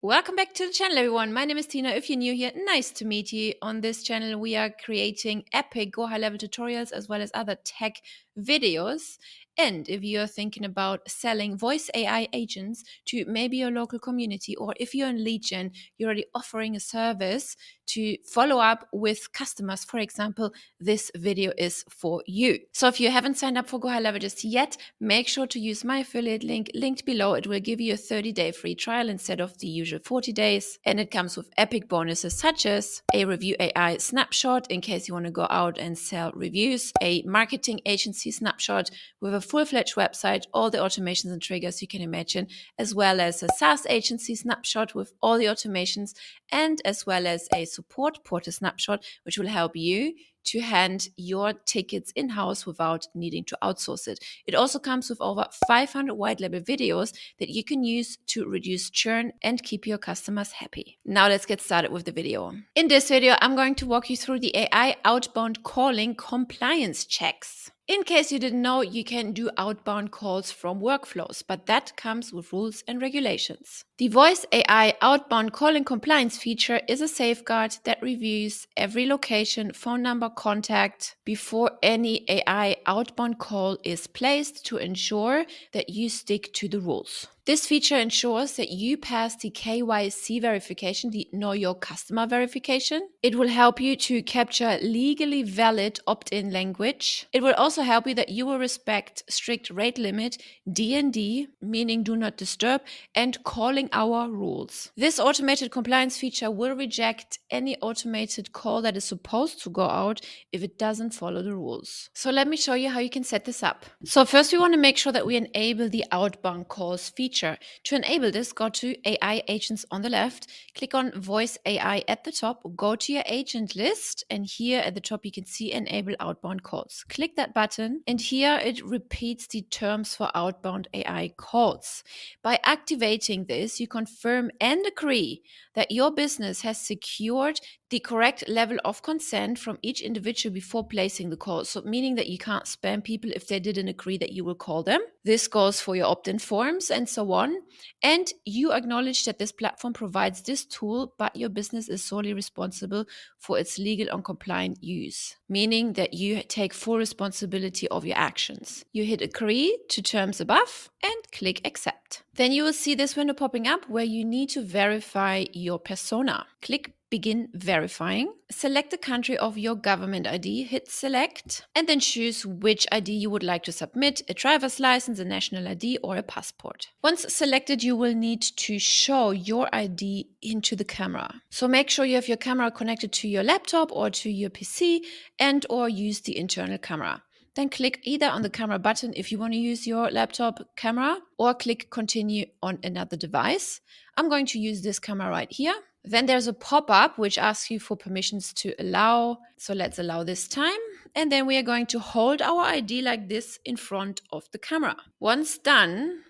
Welcome back to the channel, everyone. My name is Tina. If you're new here, nice to meet you. On this channel, we are creating epic GohighLevel tutorials as well as other tech videos. And if you're thinking about selling voice AI agents to maybe your local community, or if you're in lead gen, you're already offering a service to follow up with customers, for example, this video is for you. So if you haven't signed up for GohighLevel just yet, make sure to use my affiliate link linked below. It will give you a 30-day free trial instead of the usual 40 days. And it comes with epic bonuses such as a review AI snapshot in case you want to go out and sell reviews, a marketing agency snapshot with a full-fledged website, all the automations and triggers you can imagine, as well as a SaaS agency snapshot with all the automations, and as well as a support portal snapshot, which will help you to hand your tickets in-house without needing to outsource it. It also comes with over 500 white label videos that you can use to reduce churn and keep your customers happy. Now let's get started with the video. In this video, I'm going to walk you through the AI outbound calling compliance checks. In case you didn't know, you can do outbound calls from workflows, but that comes with rules and regulations. The Voice AI outbound calling compliance feature is a safeguard that reviews every location, phone number, contact before any AI outbound call is placed to ensure that you stick to the rules. This feature ensures that you pass the KYC verification, the Know Your Customer verification. It will help you to capture legally valid opt-in language. It will also help you that you will respect strict rate limit, DND, meaning do not disturb, and calling hour rules. This automated compliance feature will reject any automated call that is supposed to go out if it doesn't follow the rules. So let me show you how you can set this up. So first we want to make sure that we enable the outbound calls feature. To enable this, go to AI agents on the left, click on Voice AI at the top, go to your agent list, and here at the top you can see Enable Outbound Calls. Click that button, and here it repeats the terms for outbound AI calls. By activating this, you confirm and agree that your business has secured the correct level of consent from each individual before placing the call. So meaning that you can't spam people if they didn't agree that you will call them. This goes for your opt-in forms and so on. And you acknowledge that this platform provides this tool, but your business is solely responsible for its legal and compliant use, meaning that you take full responsibility of your actions. You hit agree to terms above and click accept. Then you will see this window popping up where you need to verify your persona. Click Begin verifying. Select the country of your government ID, hit select, and then choose which ID you would like to submit, a driver's license, a national ID, or a passport. Once selected, you will need to show your ID into the camera. So make sure you have your camera connected to your laptop or to your PC and or use the internal camera. Then click either on the camera button if you want to use your laptop camera, or click continue on another device. I'm going to use this camera right here. Then there's a pop-up which asks you for permissions to allow. So let's allow this time. And then we are going to hold our ID like this in front of the camera. Once done,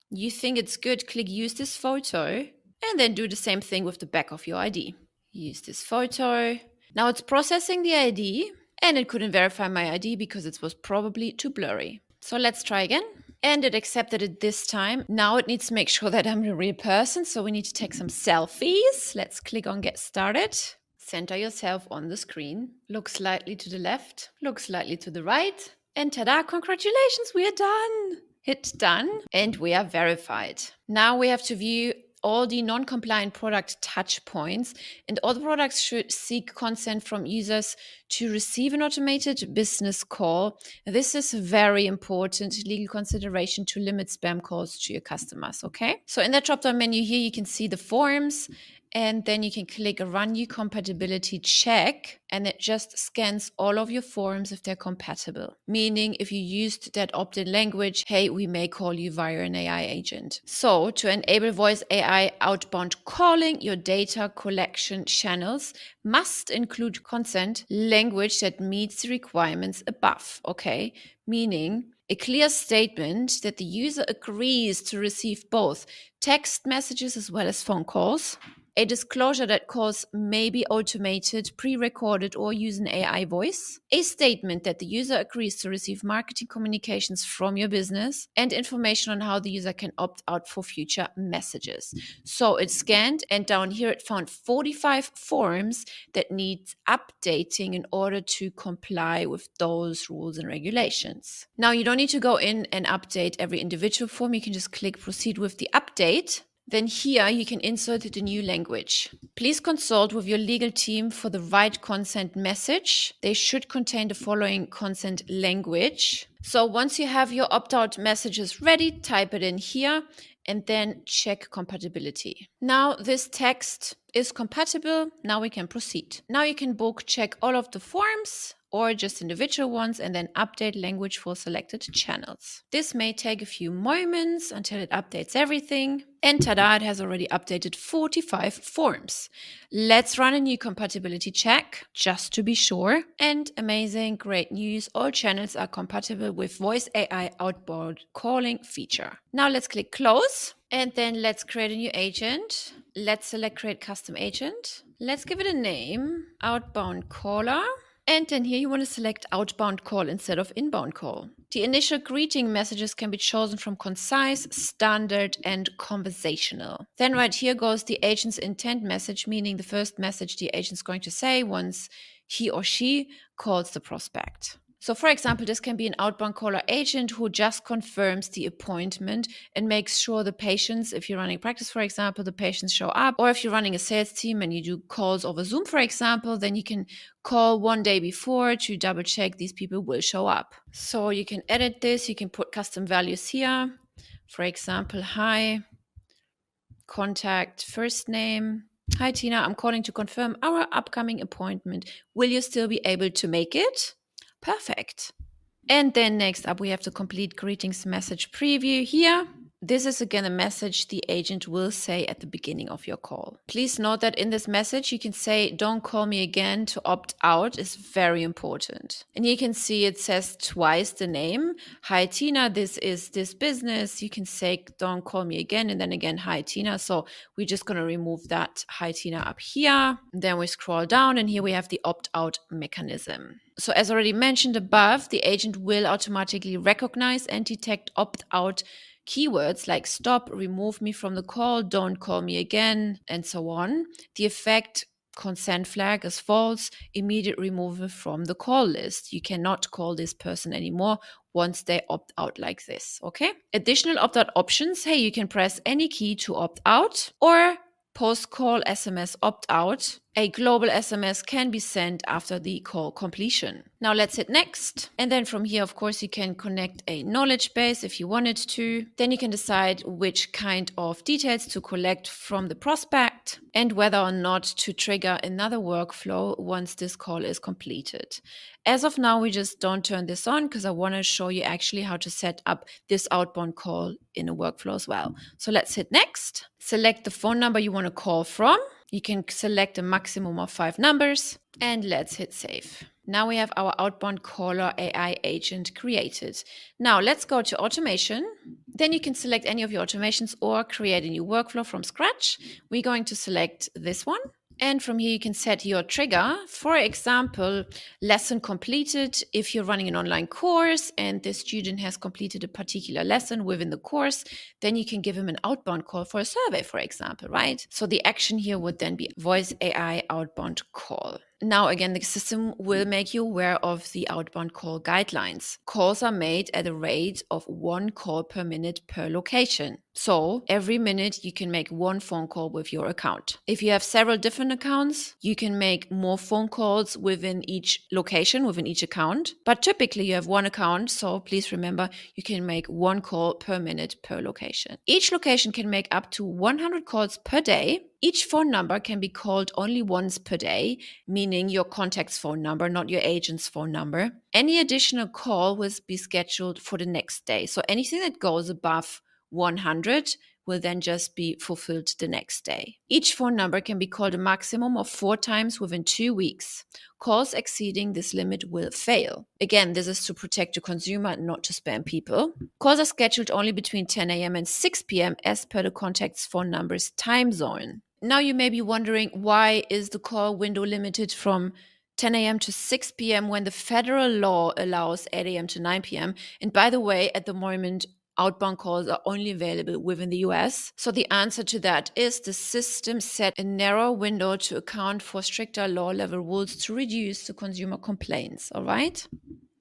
you think it's good, click use this photo, and then do the same thing with the back of your ID. Use this photo. Now it's processing the ID, and it couldn't verify my ID because it was probably too blurry. So let's try again. And it accepted it this time. Now it needs to make sure that I'm a real person. So we need to take some selfies. Let's click on get started. Center yourself on the screen. Look slightly to the left. Look slightly to the right. And ta-da, congratulations, we are done. Hit done and we are verified. Now we have to view all the non-compliant product touch points, and all the products should seek consent from users to receive an automated business call. This is very important legal consideration to limit spam calls to your customers, okay? So in the drop-down menu here, you can see the forms, and then you can click Run Your Compatibility Check, and it just scans all of your forms if they're compatible. Meaning if you used that opt-in language, hey, we may call you via an AI agent. So to enable Voice AI outbound calling, your data collection channels must include consent language that meets the requirements above, okay? Meaning a clear statement that the user agrees to receive both text messages as well as phone calls. A disclosure that calls may be automated, pre-recorded, or use an AI voice. A statement that the user agrees to receive marketing communications from your business, and information on how the user can opt out for future messages. So it scanned, and down here it found 45 forms that need updating in order to comply with those rules and regulations. Now, you don't need to go in and update every individual form. You can just click proceed with the update. Then here you can insert the new language. Please consult with your legal team for the right consent message. They should contain the following consent language. So once you have your opt-out messages ready, type it in here and then check compatibility. Now this text is compatible. Now we can proceed. Now you can check all of the forms or just individual ones and then update language for selected channels. This may take a few moments until it updates everything. And tada, it has already updated 45 forms. Let's run a new compatibility check just to be sure. And amazing, great news. All channels are compatible with Voice AI Outbound calling feature. Now let's click close and then let's create a new agent. Let's select create custom agent. Let's give it a name, Outbound Caller. And then here you want to select outbound call instead of inbound call. The initial greeting messages can be chosen from concise, standard, and conversational. Then right here goes the agent's intent message, meaning the first message the agent's going to say once he or she calls the prospect. So for example, this can be an outbound caller agent who just confirms the appointment and makes sure the patients, if you're running practice, for example, the patients show up. Or if you're running a sales team and you do calls over Zoom, for example, then you can call one day before to double check these people will show up. So you can edit this. You can put custom values here. For example, hi, contact, first name. Hi, Tina, I'm calling to confirm our upcoming appointment. Will you still be able to make it? Perfect. And then next up, we have the complete greetings message preview here. This is again a message the agent will say at the beginning of your call. Please note that in this message, you can say, don't call me again to opt out is very important. And you can see it says twice the name. Hi, Tina, this is this business. You can say, don't call me again. And then again, hi, Tina. So we're just going to remove that hi, Tina up here. And then we scroll down and here we have the opt-out mechanism. So as already mentioned above, the agent will automatically recognize and detect opt-out keywords like stop, remove me from the call, don't call me again, and so on. The effect consent flag is false, immediate removal from the call list. You cannot call this person anymore once they opt out like this, okay? Additional opt-out options. Hey, you can press any key to opt out or post-call SMS opt-out. A global SMS can be sent after the call completion. Now let's hit next. And then from here, of course, you can connect a knowledge base if you wanted to. Then you can decide which kind of details to collect from the prospect and whether or not to trigger another workflow once this call is completed. As of now, we just don't turn this on because I want to show you actually how to set up this outbound call in a workflow as well. So let's hit next. Select the phone number you want to call from. You can select a maximum of 5 numbers and let's hit save. Now we have our outbound caller AI agent created. Now let's go to automation. Then you can select any of your automations or create a new workflow from scratch. We're going to select this one. And from here, you can set your trigger. For example, lesson completed. If you're running an online course and the student has completed a particular lesson within the course, then you can give him an outbound call for a survey, for example, right? So the action here would then be voice AI outbound call. Now, again, the system will make you aware of the outbound call guidelines. Calls are made at a rate of 1 call per minute per location. So every minute you can make 1 phone call with your account. If you have several different accounts, you can make more phone calls within each location, within each account. But typically you have 1 account. So please remember, you can make 1 call per minute per location. Each location can make up to 100 calls per day. Each phone number can be called only once per day, meaning your contact's phone number, not your agent's phone number. Any additional call will be scheduled for the next day. So anything that goes above 100 will then just be fulfilled the next day. Each phone number can be called a maximum of 4 times within 2 weeks. Calls exceeding this limit will fail. Again, this is to protect the consumer and not to spam people. Calls are scheduled only between 10 a.m. and 6 p.m. as per the contact's phone number's time zone. Now you may be wondering, why is the call window limited from 10 a.m. to 6 p.m. when the federal law allows 8 a.m. to 9 p.m.? And by the way, at the moment, outbound calls are only available within the US. So the answer to that is the system set a narrow window to account for stricter law level rules to reduce the consumer complaints. All right.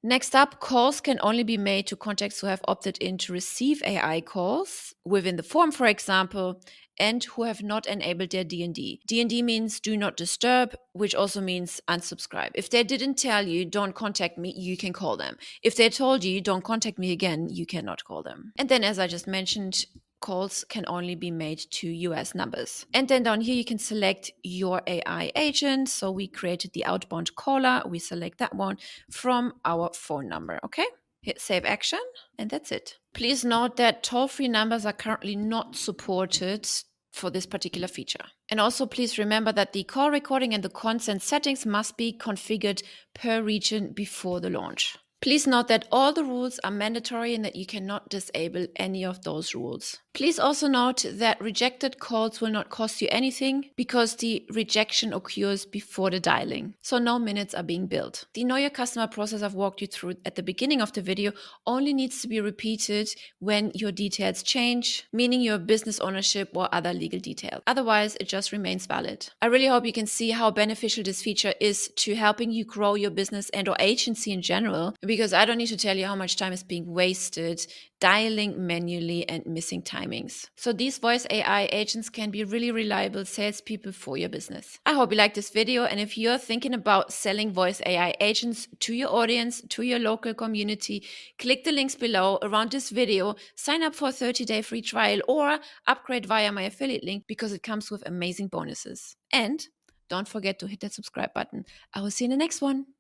Next up, calls can only be made to contacts who have opted in to receive AI calls within the form, for example, and who have not enabled their DND. DND means do not disturb, which also means unsubscribe. If they didn't tell you, don't contact me, you can call them. If they told you, don't contact me again, you cannot call them. And then, as I just mentioned, calls can only be made to US numbers. And then down here, you can select your AI agent. So we created the outbound caller. We select that one from our phone number. Okay. Hit save action, and that's it. Please note that toll-free numbers are currently not supported for this particular feature. And also please remember that the call recording and the consent settings must be configured per region before the launch. Please note that all the rules are mandatory and that you cannot disable any of those rules. Please also note that rejected calls will not cost you anything because the rejection occurs before the dialing. So no minutes are being billed. The Know Your Customer process I've walked you through at the beginning of the video only needs to be repeated when your details change, meaning your business ownership or other legal details. Otherwise, it just remains valid. I really hope you can see how beneficial this feature is to helping you grow your business and or agency in general, because I don't need to tell you how much time is being wasted dialing manually and missing timings. So these voice AI agents can be really reliable salespeople for your business. I hope you like this video, and if you're thinking about selling voice AI agents to your audience, to your local community, click the links below around this video, sign up for a 30-day free trial, or upgrade via my affiliate link because it comes with amazing bonuses. And don't forget to hit that subscribe button. I will see you in the next one.